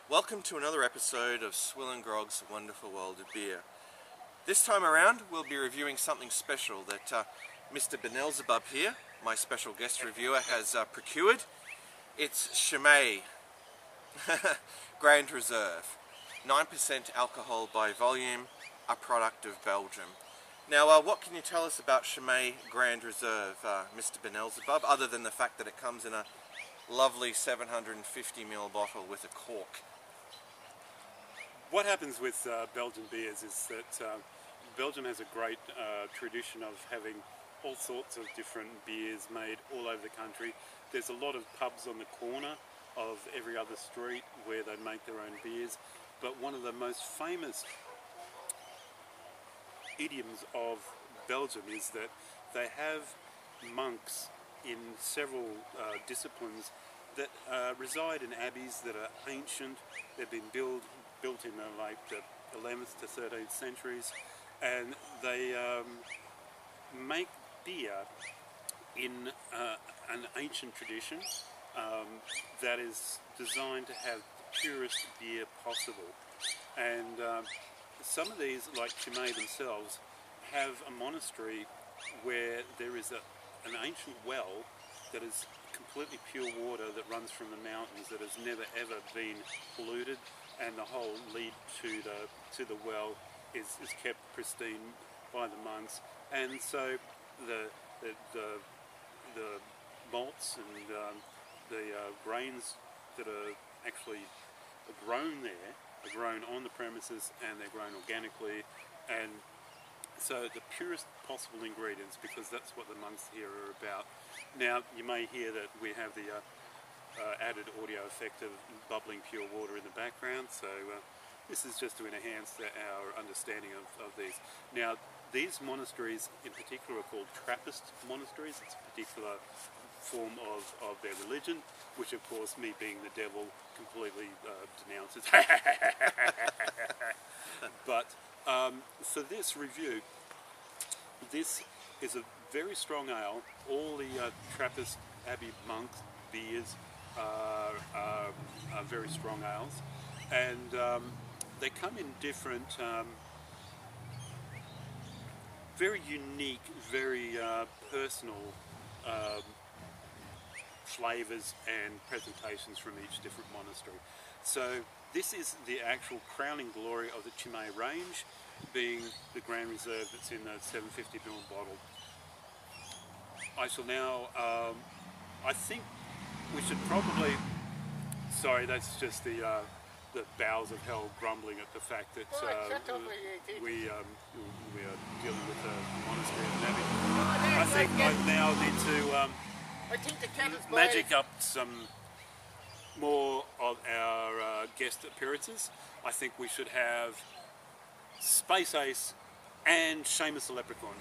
Welcome to another episode of SwillinGrog's Wonderful World of Beer. This time around we'll be reviewing something special that Mr. Benelzebub here, my special guest reviewer, has procured. It's Chimay Grande Réserve, 9% alcohol by volume, a product of Belgium. Now what can you tell us about Chimay Grande Réserve, Mr. Benelzebub, other than the fact that it comes in a lovely 750ml bottle with a cork? What happens with Belgian beers is that Belgium has a great tradition of having all sorts of different beers made all over the country. There's a lot of pubs on the corner of every other street where they make their own beers, but one of the most famous idioms of Belgium is that they have monks in several disciplines that reside in abbeys that are ancient. They've been built in the 11th to 13th centuries, and they make beer in an ancient tradition that is designed to have the purest beer possible. And some of these, like Chimay themselves, have a monastery where there is an ancient well that is completely pure water that runs from the mountains, that has never ever been polluted, and the whole lead to the well is kept pristine by the monks. And so the malts and the grains that are actually grown there are grown on the premises, and they're grown organically, and so the purest possible ingredients, because that's what the monks here are about. Now you may hear that we have the added audio effect of bubbling pure water in the background, so this is just to enhance our understanding of these. Now these monasteries in particular are called Trappist monasteries. It's a particular form of their religion, which of course, me being the devil, completely denounces. But for this review, this is a very strong ale. All the Trappist Abbey monk beers are very strong ales, and they come in different, very unique, very personal flavours and presentations from each different monastery. So this is the actual crowning glory of the Chimay range, being the Grande Réserve that's in the 750ml bottle. I shall now, I think we should probably, sorry, that's just the bowels of hell grumbling at the fact that we are dealing with a monastery and abbey. I think I now need to magic up some more of our guest appearances. I think we should have Space Ace and Seamus the Leprechaun.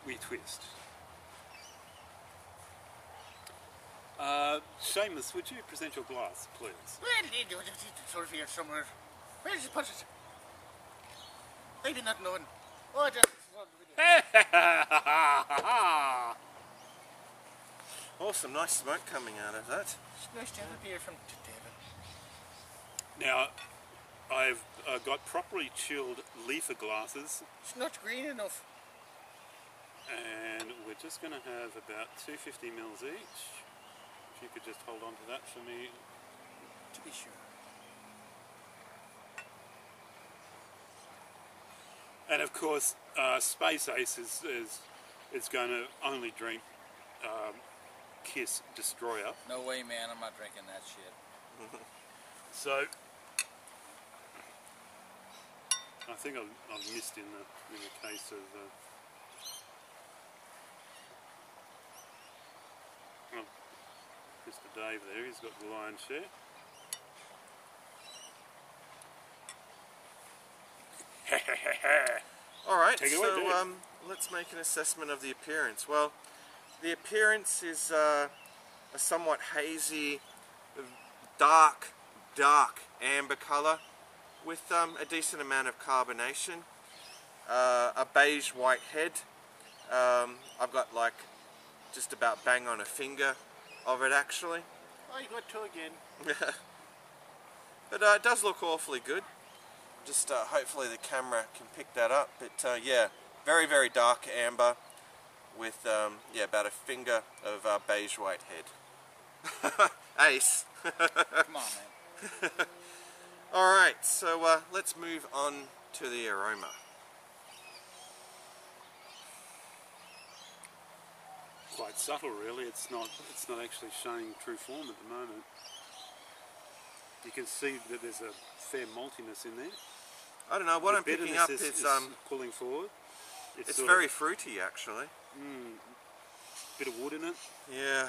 We twist. Seamus, would you present your glass, please? Well, you just sort of here somewhere. Where did you put it? Maybe not knowing. Oh, just... Oh, some nice smoke coming out of that. It's nice to have a beer from David. Now, I've got properly chilled leafer glasses. It's not green enough. And we're just going to have about 250ml each. If you could just hold on to that for me. To be sure. And of course, Space Ace is going to only drink Kiss Destroyer. No way, man, I'm not drinking that shit. So, I think I've missed in the case of Mr. Dave there. He's got the lion's share. Alright, Take it away, so let's make an assessment of the appearance. Well, the appearance is a somewhat hazy, dark amber colour with a decent amount of carbonation. a beige white head. I've got like just about bang on a finger of it actually. Oh, you got two again. But it does look awfully good. Just hopefully the camera can pick that up. But yeah, very, very dark amber with yeah, about a finger of beige white head. Ace. Come on, man. Alright, so let's move on to the aroma. Quite subtle, really. It's not actually showing true form at the moment. You can see that there's a fair maltiness in there. I don't know, what The I'm picking bitterness up is pulling forward. it's sort very of, fruity actually. bit of wood in it. Yeah.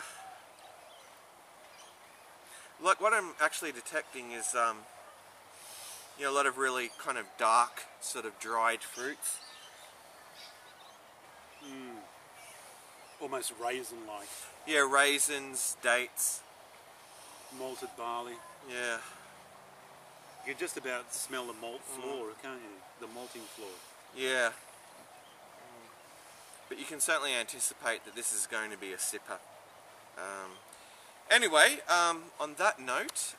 Like what I'm actually detecting is you know, a lot of really kind of dark sort of dried fruits. Almost raisin-like. Yeah, raisins, dates. Malted barley. Yeah. You can just about smell the malt floor, can't you? The malting floor. Yeah. But you can certainly anticipate that this is going to be a sipper. Anyway, on that note,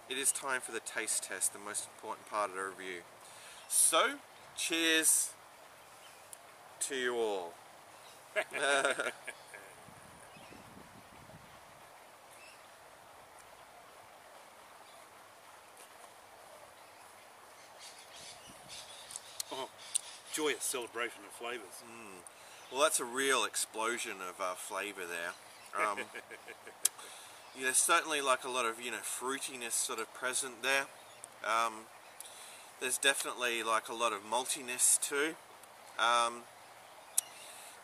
it is time for the taste test, the most important part of the review. So, cheers to you all. Oh, joyous celebration of flavours. Well, that's a real explosion of flavour there. Yeah, there's certainly like a lot of, you know, fruitiness sort of present there. There's definitely like a lot of maltiness too.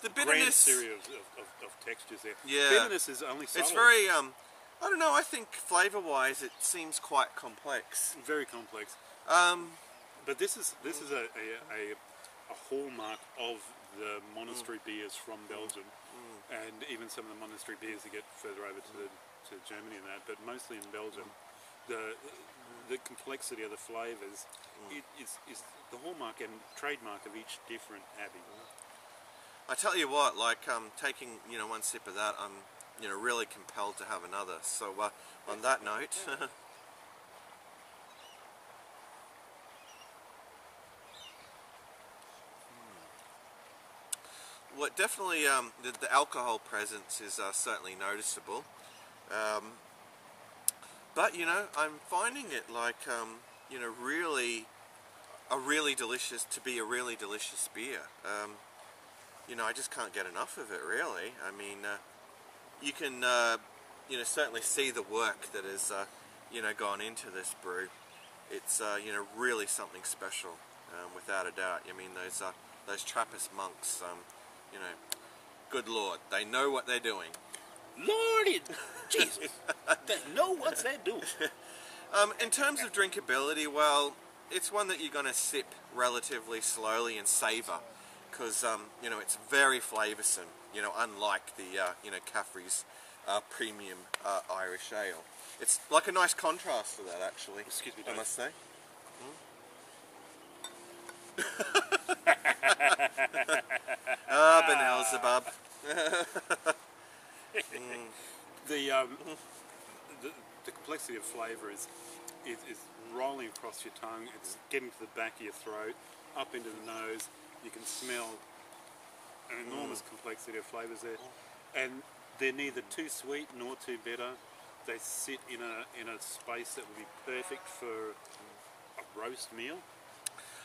The Grand bitterness, series of textures there. Yeah. Bitterness is only subtle. it's very, I don't know, I think flavour-wise it seems quite complex. Very complex. But this is a hallmark of the monastery beers from Belgium, and even some of the monastery beers that get further over to Germany and that, but mostly in Belgium. The complexity of the flavours is the hallmark and trademark of each different abbey. I tell you what, like taking, you know, one sip of that, I'm, you know, really compelled to have another. So on that note, well, definitely the alcohol presence is certainly noticeable. But you know, I'm finding it like you know, really a really delicious beer. You know, I just can't get enough of it, really. I mean, you can, you know, certainly see the work that has, you know, gone into this brew. It's, you know, really something special, without a doubt. I mean, those Trappist monks, you know, good Lord, they know what they're doing. Lordy Jesus, they know what they're doing. In terms of drinkability, well, it's one that you're going to sip relatively slowly and savour. Because, you know, it's very flavoursome, you know, unlike the, you know, Caffrey's premium Irish ale. It's like a nice contrast to that, actually. Excuse me, I Dave. must say. Benelzebub. The complexity of flavour is rolling across your tongue. It's getting to the back of your throat, up into the nose. You can smell an enormous complexity of flavours there, and they're neither too sweet nor too bitter. They sit in a space that would be perfect for a roast meal.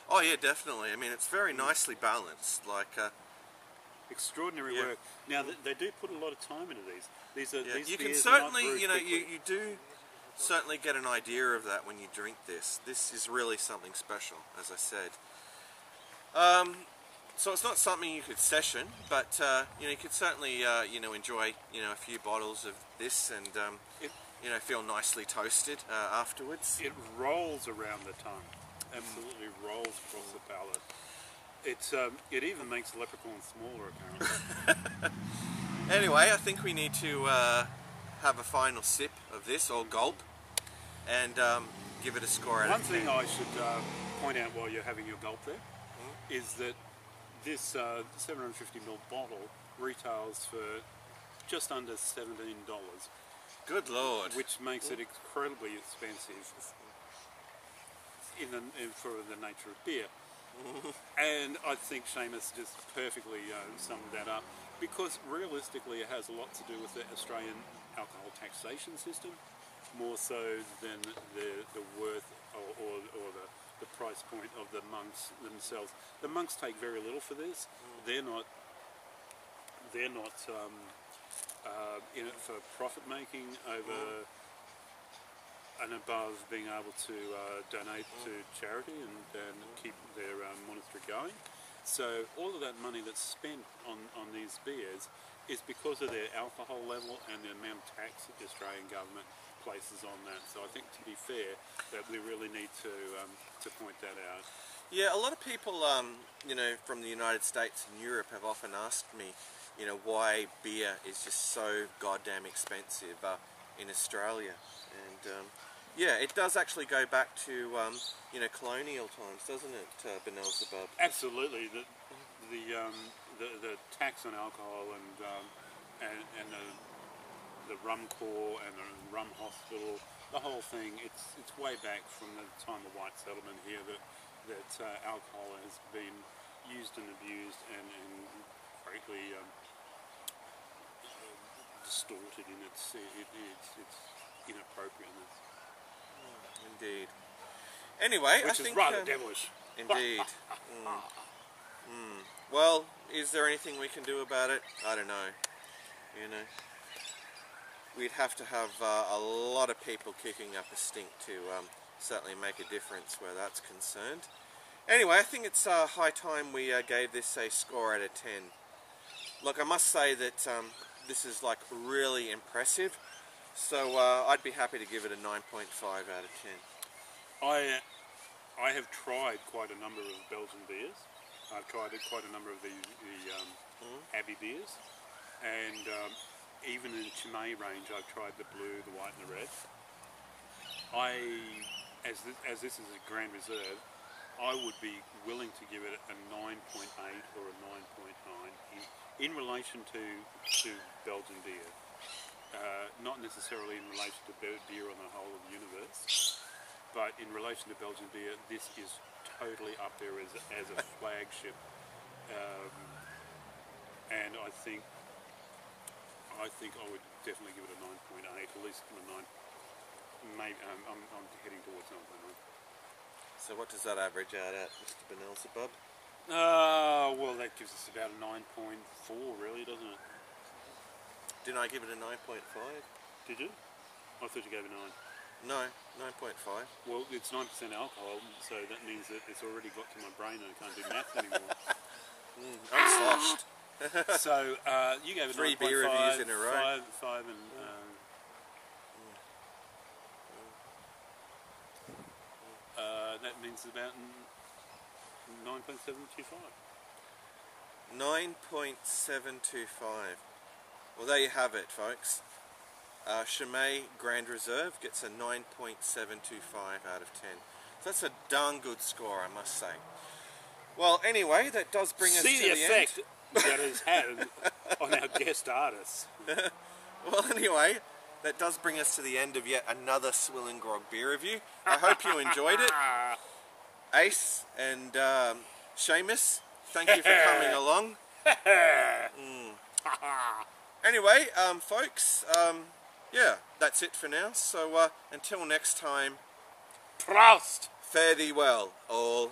Oh yeah, definitely. I mean, it's very nicely balanced. Like, Extraordinary Yeah. work. Now they do put a lot of time into these. These are yeah, these you can beers are not certainly, brewed you know, quickly. you do certainly get an idea of that when you drink this. This is really something special, as I said. So it's not something you could session, but you know, you could certainly you know, enjoy, you know, a few bottles of this and you know, feel nicely toasted afterwards. It rolls around the tongue. Absolutely rolls across the palate. It even makes leprechauns smaller, apparently. Anyway, I think we need to have a final sip of this, or gulp, and give it a score out One of 10. thing I should point out while you're having your gulp there is that this 750ml bottle retails for just under $17, Good Lord. which makes it incredibly expensive for the nature of beer. And I think Seamus just perfectly summed that up, because realistically it has a lot to do with the Australian alcohol taxation system, more so than the worth or the price point of the monks themselves. The monks take very little for this. They're not in it for profit making over and above being able to donate to charity and keep their monastery going. So all of that money that's spent on these beers is because of their alcohol level and the amount of tax that the Australian government places on that. So I think, to be fair, that we really need to point that out. Yeah, a lot of people, you know, from the United States and Europe have often asked me, you know, why beer is just so goddamn expensive in Australia. And yeah, it does actually go back to, you know, colonial times, doesn't it, Benelzebub? Absolutely. The tax on alcohol and the rum corps and the rum hospital, the whole thing, it's way back from the time of white settlement here that alcohol has been used and abused and frankly distorted in its inappropriateness. Indeed. Anyway, Which I think is rather devilish. Indeed. Well, is there anything we can do about it? I don't know. You know, we'd have to have a lot of people kicking up a stink to certainly make a difference where that's concerned. Anyway, I think it's high time we gave this a score out of 10. Look, I must say that this is like really impressive, so I'd be happy to give it a 9.5 out of 10. I have tried quite a number of Belgian beers. I've tried quite a number of the Abbey beers, and even in the Chimay range, I've tried the blue, the white, and the red. As this is a Grand Reserve, I would be willing to give it a 9.8 or a 9.9 in relation to Belgian beer. Not necessarily in relation to beer on the whole of the universe, but in relation to Belgian beer, this is totally up there as a flagship. And I think I would definitely give it a 9.8, at least a 9. Maybe I'm heading towards 9.9. So what does that average out at, Mr. Benelzebub? Well, that gives us about a 9.4, really, doesn't it? Didn't I give it a 9.5? Did you? I thought you gave it 9. No, 9.5. Well, it's 9% alcohol, so that means that it's already got to my brain and I can't do maths anymore. I'm sloshed. So you gave it 3 9.5, beer reviews in a row. 5 and that means about 9.725. 9.725. Well, there you have it, folks. Chimay Grande Réserve gets a 9.725 out of 10. So that's a darn good score, I must say. Well, anyway, that does bring us to the end. See the effect that has had on our guest artists. Well, anyway, that does bring us to the end of yet another SwillinGrog beer review. I hope you enjoyed it. Ace and Seamus, thank you for coming along. Anyway, folks, yeah, that's it for now. So until next time, Prost! fare thee well, all.